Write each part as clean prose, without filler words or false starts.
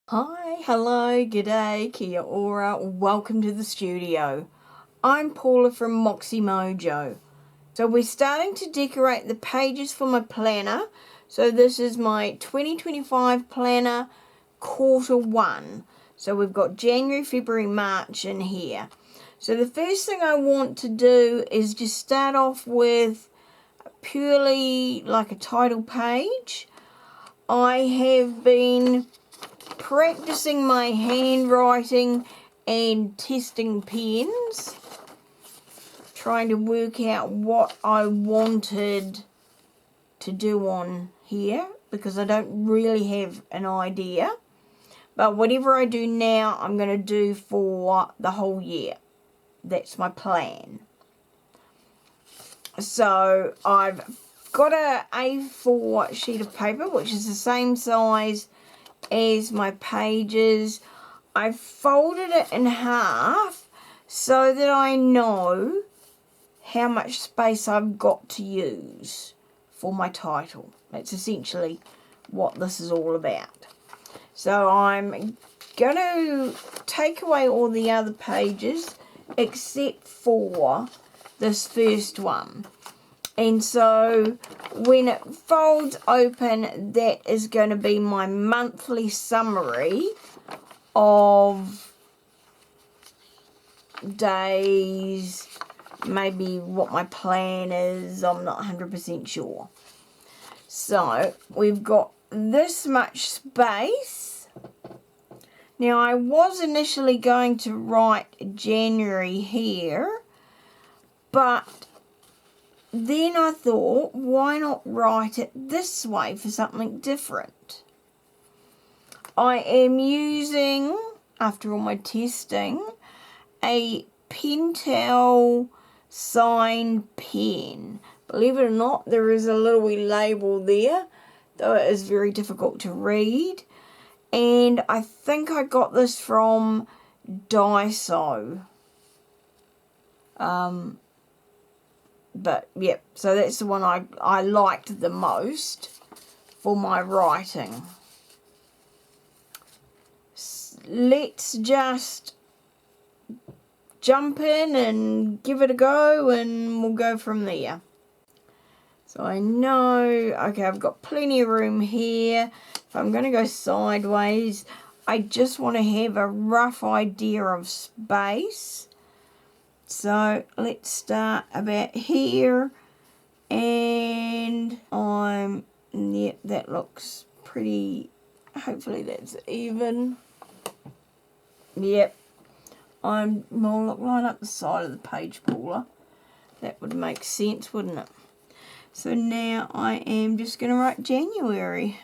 Hi, hello, g'day, kia ora, welcome to the studio. I'm Paula from MoxyMojo. So we're starting to decorate the pages for my planner. So this is my 2025 planner quarter one. So we've got January, February, March in here. So the first thing I want to do is just start off with purely like a title page. I have been practicing my handwriting and testing pens, trying to work out what I wanted to do on here because I don't really have an idea. But whatever I do now, I'm going to do for the whole year. That's my plan. So I've got a A4 sheet of paper, which is the same size as my pages. I folded it in half so that I know how much space I've got to use for my title. That's essentially what this is all about. So I'm going to take away all the other pages except for this first one. And so when it folds open, that is going to be my monthly summary of days, maybe what my plan is. I'm not 100% sure. So we've got this much space. Now I was initially going to write January here, but then I thought, why not write it this way for something different? I am using, after all my testing, a Pentel sign pen. Believe it or not, there is a little wee label there, though it is very difficult to read. And I think I got this from Daiso. But, yep, so that's the one I liked the most for my writing. Let's just jump in and give it a go, and we'll go from there. So I know, okay, I've got plenty of room here. If I'm going to go sideways, I just want to have a rough idea of space. So let's start about here, and yep, that looks pretty, hopefully that's even. Yep, well, look, line up the side of the page puller. That would make sense, wouldn't it? So now I am just going to write January.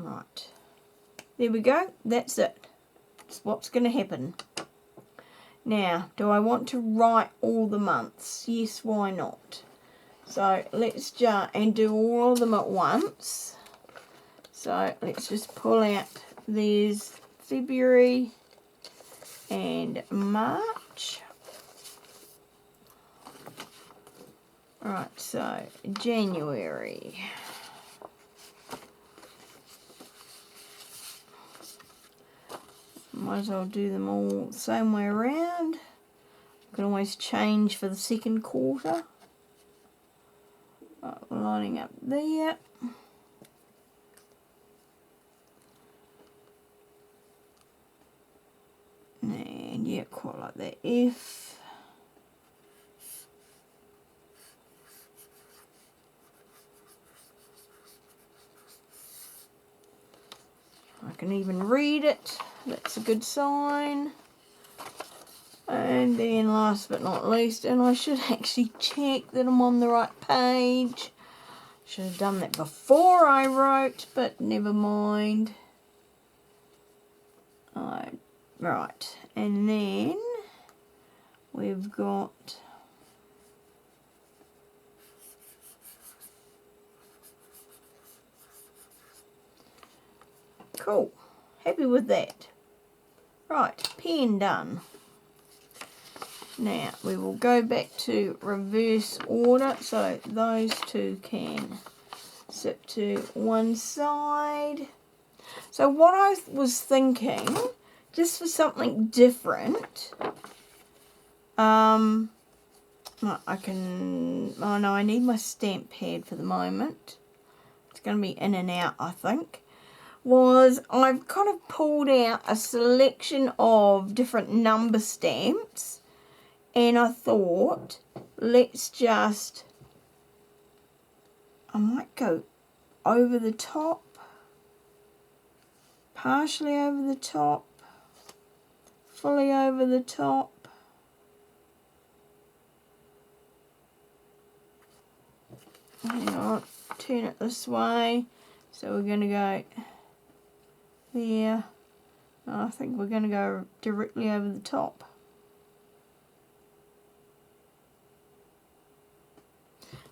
Right, there we go, that's it. That's what's going to happen. Now, do I want to write all the months? Yes, why not? So let's just and do all of them at once. So let's just pull out, there's February and March. Alright, so January. Might as well do them all the same way around. You can always change for the second quarter. Lining up there. And yeah, quite like that F. I can even read it. That's a good sign. And then last but not least, and I should actually check that I'm on the right page. Should have done that before I wrote, but never mind. Right, and then we've got Cool. Happy with that. Right, pen done. Now we will go back to reverse order, so those two can sit to one side. So what I was thinking, just for something different, I need my stamp pad for the moment. It's going to be in and out, I think. I've kind of pulled out a selection of different number stamps. And I thought, I might go over the top, partially over the top, fully over the top. Hang on, turn it this way. So we're going to go there. I think we're going to go directly over the top.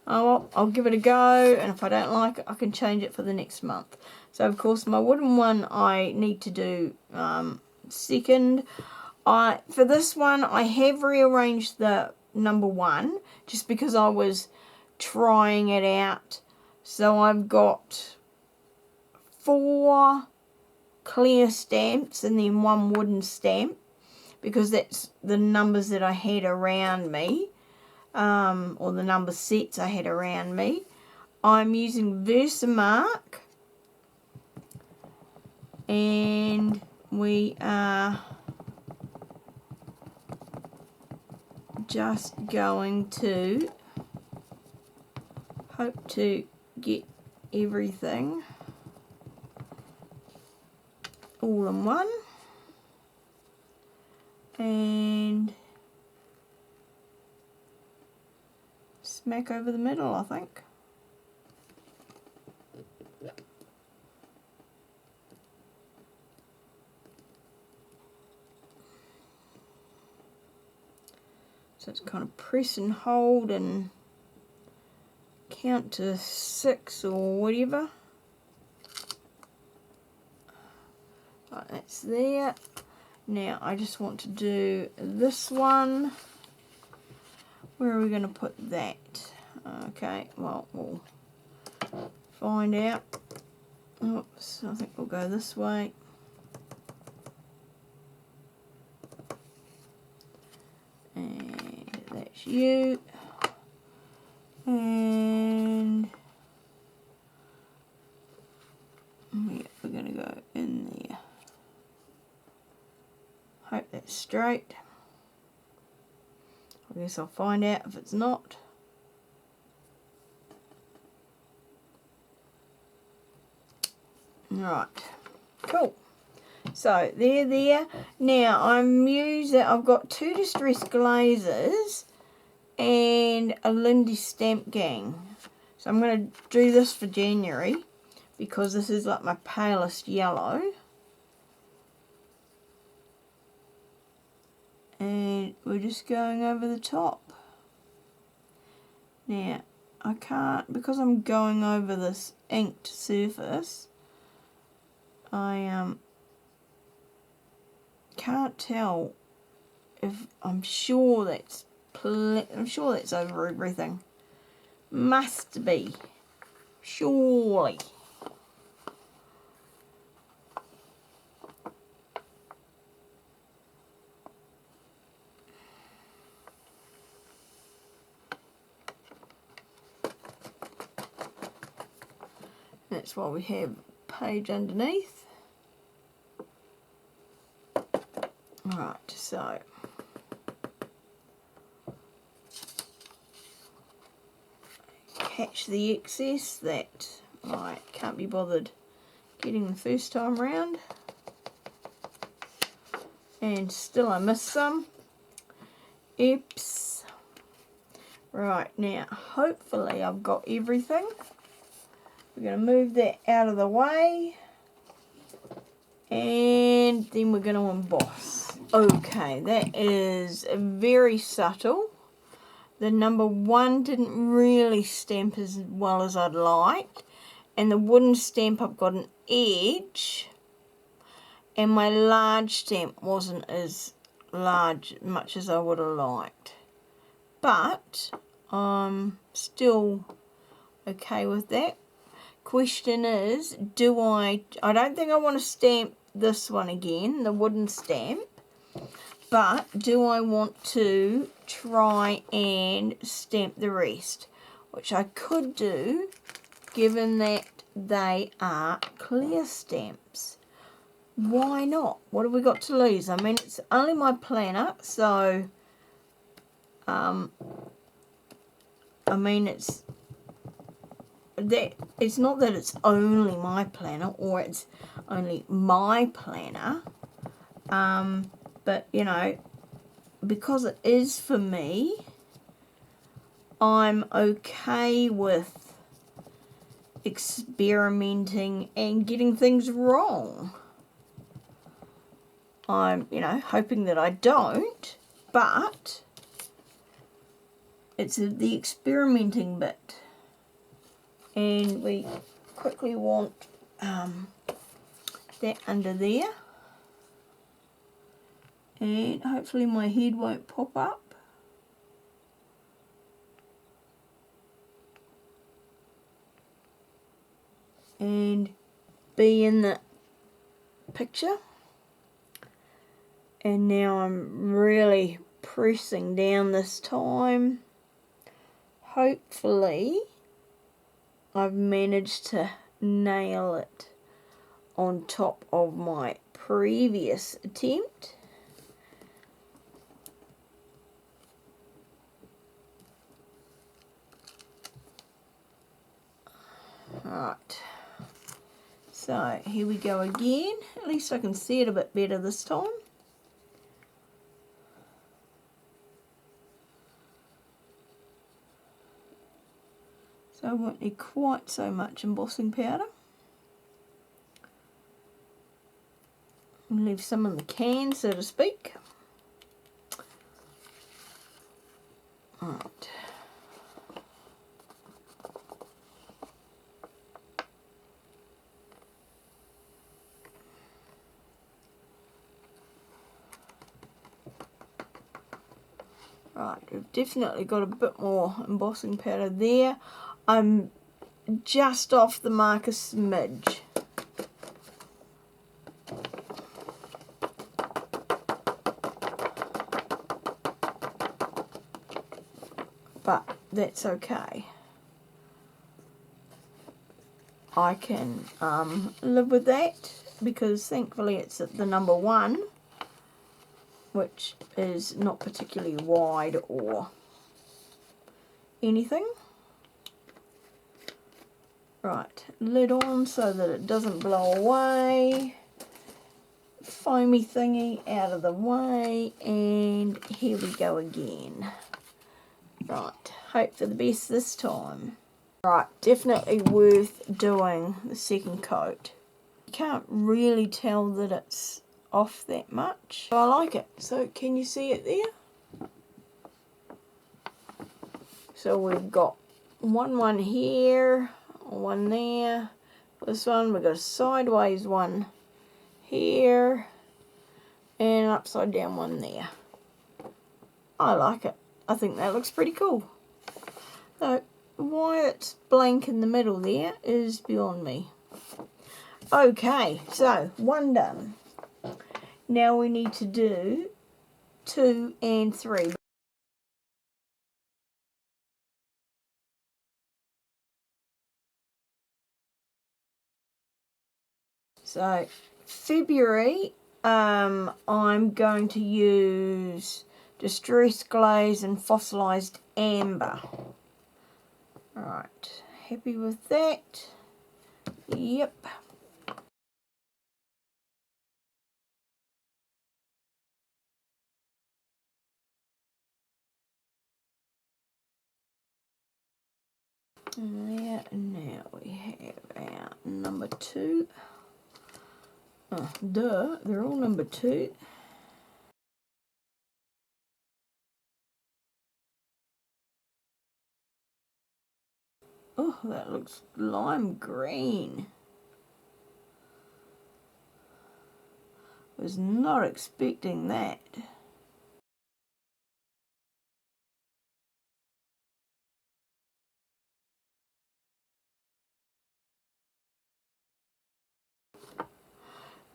Oh well, I'll give it a go, and if I don't like it, I can change it for the next month. So of course my wooden one I need to do second. For this one I have rearranged the number 1 just because I was trying it out. So I've got 4 clear stamps and then 1 wooden stamp because that's the numbers that I had around me. Or the number sets I had around me. I'm using Versamark, and we are just going to hope to get everything all in one, and smack over the middle, I think. So it's kind of press and hold and count to 6 or whatever. Right, that's there. Now I just want to do this one. Where are we going to put that? Okay, well, we'll find out. Oops, I think we'll go this way. And that's you. And yeah, we're going to go in there. Hope that's straight. I guess I'll find out if it's not. Right, cool. So there. Now I've got 2 distressed glazes and a Lindy Stamp Gang. So I'm going to do this for January because this is like my palest yellow. And we're just going over the top. Now, I can't, because I'm going over this inked surface, I can't tell if I'm sure that's over everything. Must be. Surely. That's why we have a page underneath. Right, so catch the excess that I can't be bothered getting the first time round, and still I missed some. Oops. Right, now hopefully I've got everything. We're going to move that out of the way, and then we're going to emboss. Okay, that is very subtle. The number 1 didn't really stamp as well as I'd like, and the wooden stamp I've got an edge, and my large stamp wasn't as much as I would have liked. But I'm still okay with that. Question is, I don't think I want to stamp this one again, the wooden stamp, but do I want to try and stamp the rest, which I could do given that they are clear stamps. Why not? What have we got to lose? I mean, it's only my planner, so I mean, it's not that it's only my planner or it's only my planner, but you know, because it is for me, I'm okay with experimenting and getting things wrong. I'm, you know, hoping that I don't, but it's the experimenting bit. And we quickly want that under there. And hopefully my head won't pop up. And be in the picture. And now I'm really pressing down this time. Hopefully I've managed to nail it on top of my previous attempt. Right, so here we go again. At least I can see it a bit better this time. So I won't need quite so much embossing powder. Leave some in the can, so to speak. Right. Right, we've definitely got a bit more embossing powder there. I'm just off the mark a smidge. But that's okay. I can live with that because thankfully it's at the number 1, which is not particularly wide or anything. Right, lid on so that it doesn't blow away. Foamy thingy out of the way, and here we go again. Right, hope for the best this time. Right, definitely worth doing the second coat. You can't really tell that it's off that much. I like it. So can you see it there? So we've got one here, one there. This one, we've got a sideways one here, and an upside down one there. I like it. I think that looks pretty cool. So why it's blank in the middle there is beyond me. Okay, so 1 done. Now we need to do 2 and 3. So February, I'm going to use Distress Glaze and Fossilized Amber. Alright, happy with that? Yep. There, now we have our number 2. Oh, duh, they're all number 2. Oh, that looks lime green. Was not expecting that.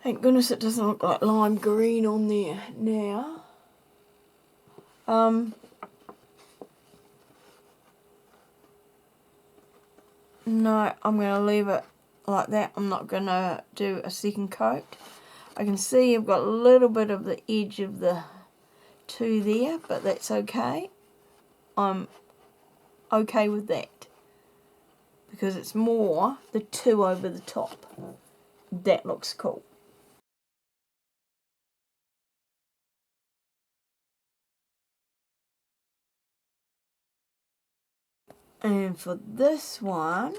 Thank goodness it doesn't look like lime green on there now. No, I'm going to leave it like that. I'm not going to do a second coat. I can see I've got a little bit of the edge of the 2 there, but that's okay. I'm okay with that because it's more the 2 over the top. That looks cool. And for this one,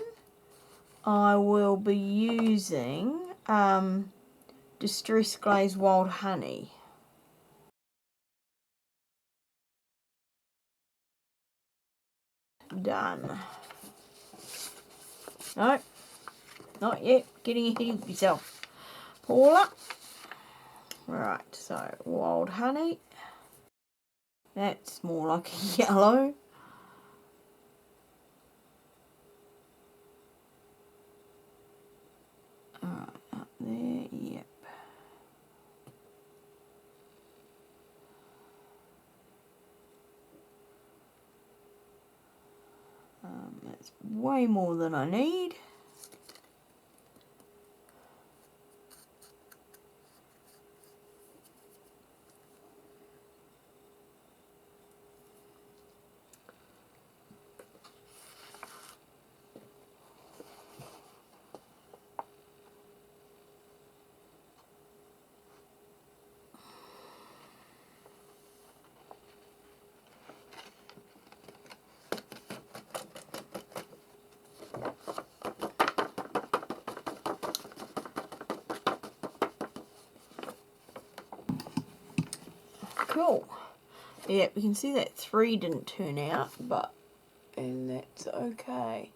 I will be using Distress Glaze Wild Honey. Done. No, not yet. Getting ahead of yourself, Paula. Right, so Wild Honey. That's more like a yellow. Alright, up there, yep. That's way more than I need. Cool. Yeah, we can see that 3 didn't turn out, and that's okay.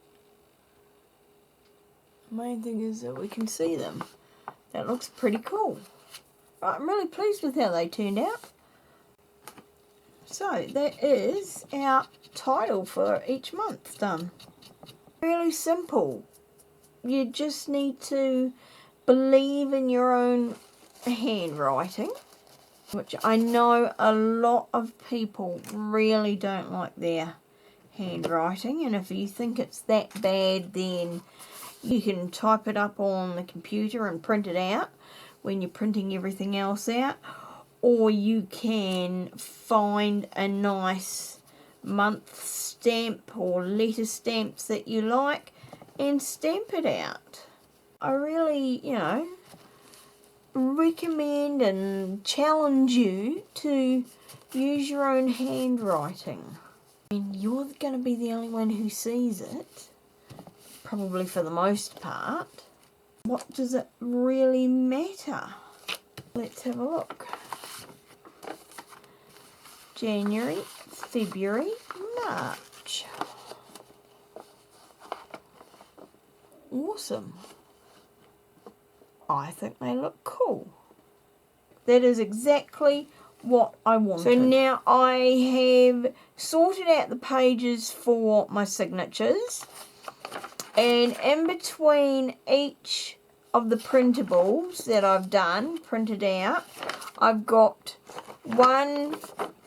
The main thing is that we can see them. That looks pretty cool. Right, I'm really pleased with how they turned out. So that is our title for each month done. Really simple. You just need to believe in your own handwriting, which I know a lot of people really don't like their handwriting, and if you think it's that bad, then you can type it up on the computer and print it out when you're printing everything else out, or you can find a nice month stamp or letter stamps that you like and stamp it out. I really, recommend and challenge you to use your own handwriting. I mean, you're going to be the only one who sees it, probably for the most part. What does it really matter? Let's have a look. January, February, March. Awesome. I think they look cool. That is exactly what I wanted. So now I have sorted out the pages for my signatures, and in between each of the printables that I've done, printed out, I've got 1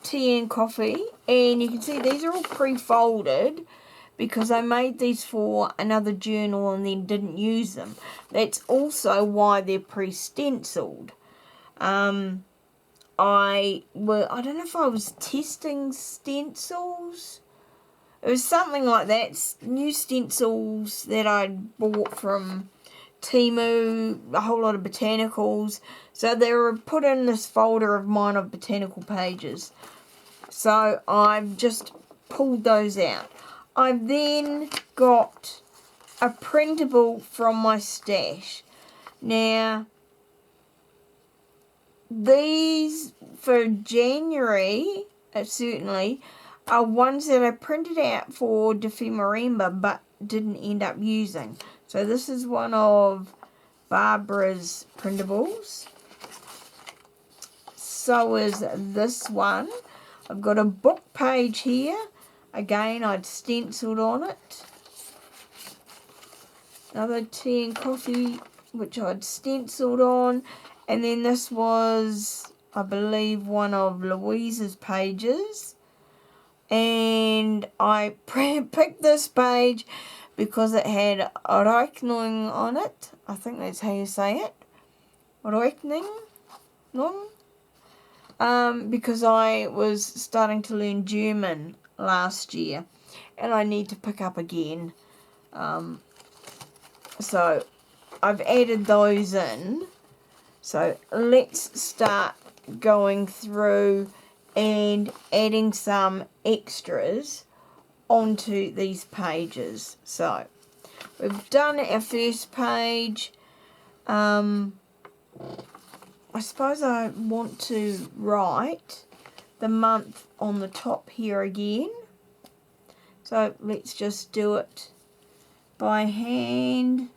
tea and coffee, and you can see these are all pre-folded because I made these for another journal and then didn't use them. That's also why they're pre-stenciled. I don't know if I was testing stencils. It was something like that. New stencils that I'd bought from Temu, a whole lot of botanicals. So they were put in this folder of mine of botanical pages. So I've just pulled those out. I've then got a printable from my stash. Now, these for January, certainly, are ones that I printed out for Ephemera but didn't end up using. So this is one of Barbara's printables. so is this one. I've got a book page here. Again, I'd stenciled on it. Another tea and coffee, which I'd stenciled on. And then this was, I believe, one of Louise's pages. And I picked this page because it had Reikning on it. I think that's how you say it. Reikning? Because I was starting to learn German last year. And I need to pick up again. So I've added those in. So let's start going through and adding some extras onto these pages. So we've done our first page. I suppose I want to write the month on the top here again. So let's just do it by hand,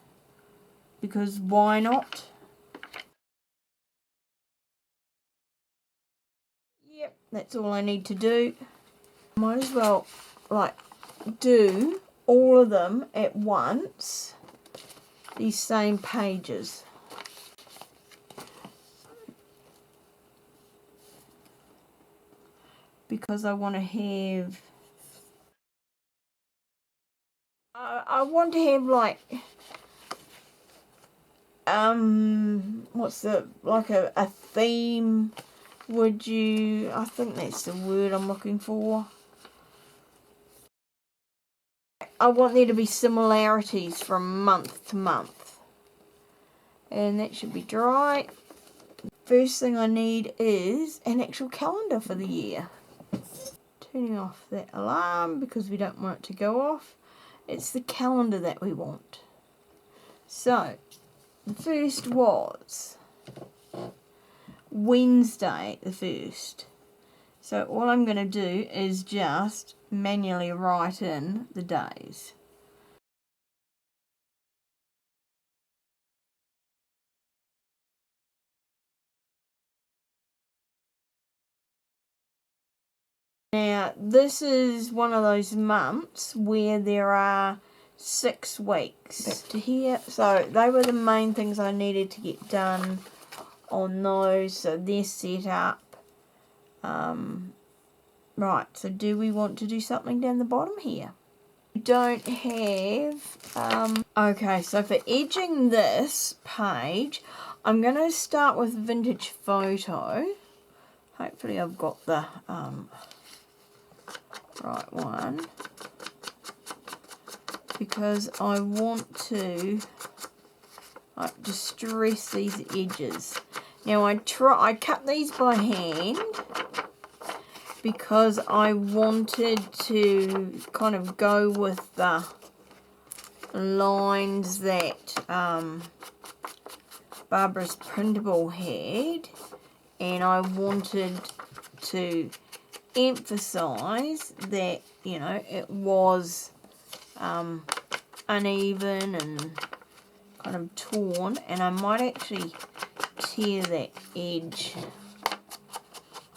because why not? Yep, that's all I need to do. Might as well do all of them at once, these same pages. Because I want to have I want to have what's the, like a theme, would you, I think that's the word I'm looking for. I want there to be similarities from month to month. And that should be dry. First thing I need is an actual calendar for the year. Turning off that alarm because we don't want it to go off. It's the calendar that we want. So, the first was Wednesday the 1st. So all I'm going to do is just manually write in the days. Now this is one of those months where there are 6 weeks. Back to here. So they were the main things I needed to get done on those. So they're set up. Right, so do we want to do something down the bottom here? We don't have... okay, so for edging this page, I'm going to start with vintage photo. Hopefully I've got the right one. Because I want to distress these edges. Now I cut these by hand because I wanted to kind of go with the lines that Barbara's printable had, and I wanted to emphasize that, you know, it was uneven and kind of torn, and I might actually tear that edge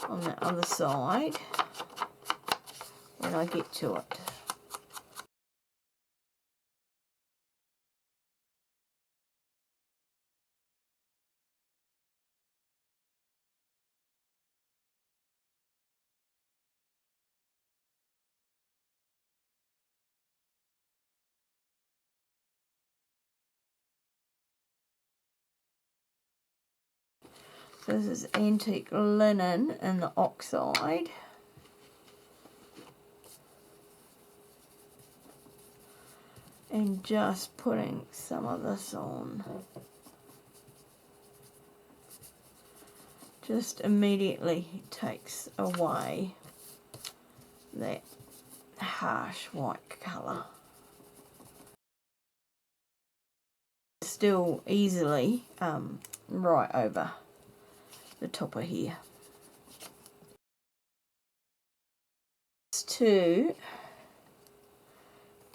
on the other side when I get to it. So this is antique linen in the oxide. And just putting some of this on. Just immediately takes away that harsh white colour. Still easily right over the top of here. To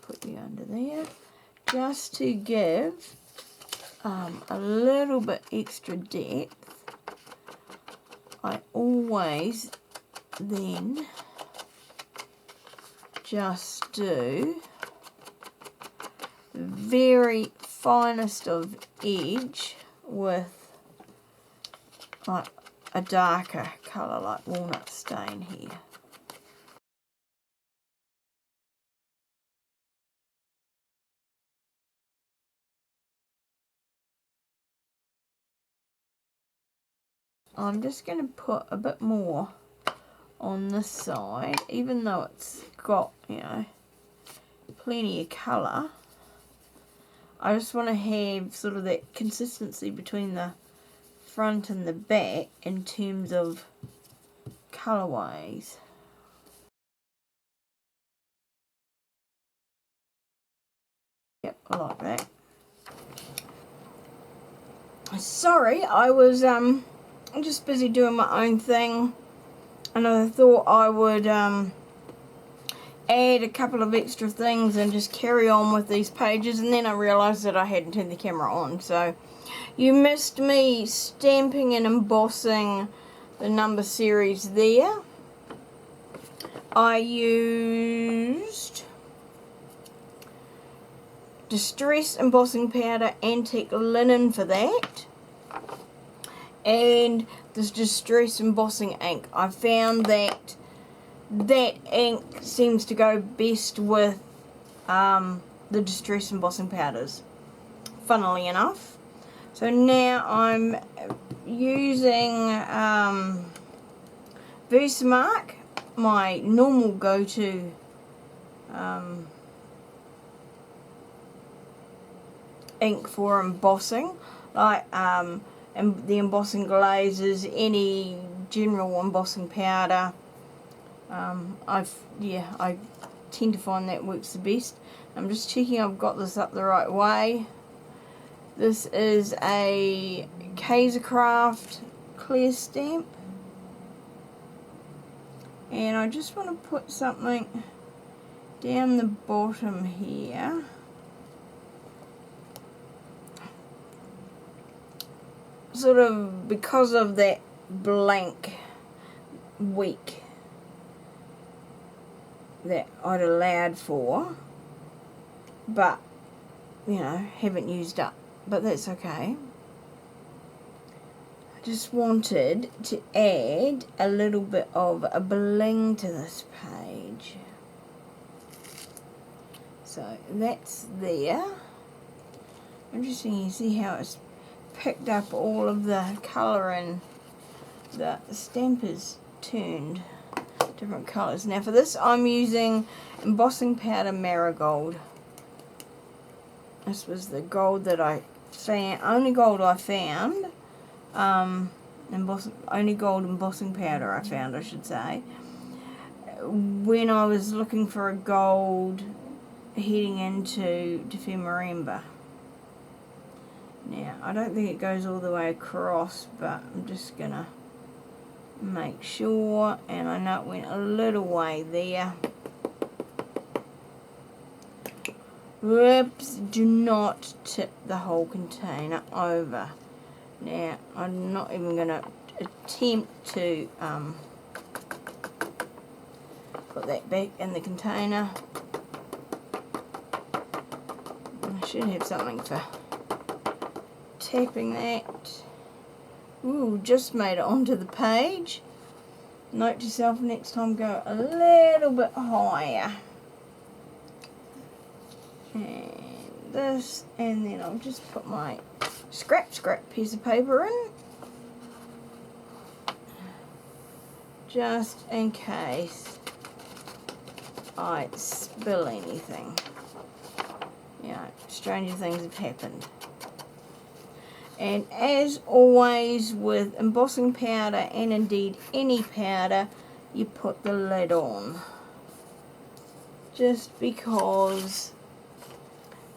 put you under there, just to give a little bit extra depth, I always then just do the very finest of edge with like a darker colour like walnut stain here. I'm just going to put a bit more on this side, even though it's got, you know, plenty of colour. I just want to have sort of that consistency between the front and the back in terms of colourways. Yep, I like that. Sorry, I was just busy doing my own thing, and I thought I would add a couple of extra things and just carry on with these pages, and then I realised that I hadn't turned the camera on, so you missed me stamping and embossing the number series there. I used Distress Embossing Powder Antique Linen for that, and this Distress Embossing ink. I found that that ink seems to go best with the Distress Embossing Powders, funnily enough. So now I'm using Versamark, my normal go-to ink for embossing, like and the embossing glazes, any general embossing powder. I tend to find that works the best. I'm just checking I've got this up the right way. This is a Kaisercraft clear stamp, and I just want to put something down the bottom here. Sort of because of that blank week that I'd allowed for, but you know, haven't used up, but that's okay. I just wanted to add a little bit of a bling to this page, so that's there. Interesting, you see how it's picked up all of the colour and the stamp is turned different colours. Now for this I'm using embossing powder Marigold. This was the gold that I found, only gold I found, only gold embossing powder I found, I should say, when I was looking for a gold heading into Ephemera. Now, I don't think it goes all the way across, but I'm just going to make sure, and I know it went a little way there. Whoops, do not tip the whole container over. Now, I'm not even going to attempt to put that back in the container. I should have something for tapping that. Ooh, just made it onto the page. Note to self, next time go a little bit higher. And this, and then I'll just put my scrap piece of paper in, just in case I spill anything. You know, stranger things have happened. And as always with embossing powder, and indeed any powder, you put the lid on, just because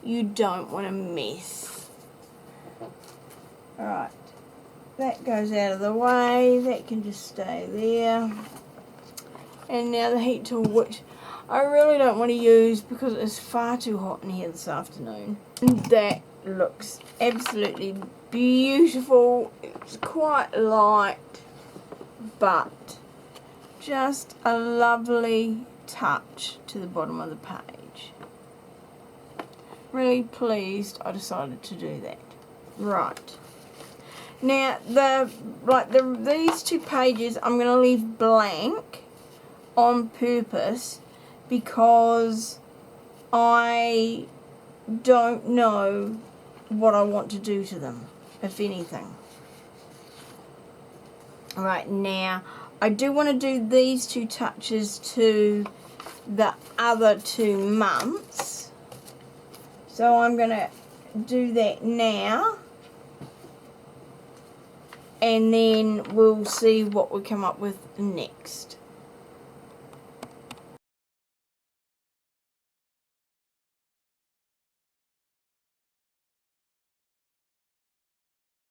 you don't want to mess. Alright, that goes out of the way, that can just stay there. And now the heat tool, which I really don't want to use because it's far too hot in here this afternoon. And that looks absolutely beautiful. It's quite light, but just a lovely touch to the bottom of the page. Really pleased I decided to do that. Right. Now these two pages I'm going to leave blank on purpose because I don't know what I want to do to them, if anything. Alright, now I do want to do these two touches to the other 2 months. So I'm going to do that now. And then we'll see what we come up with next.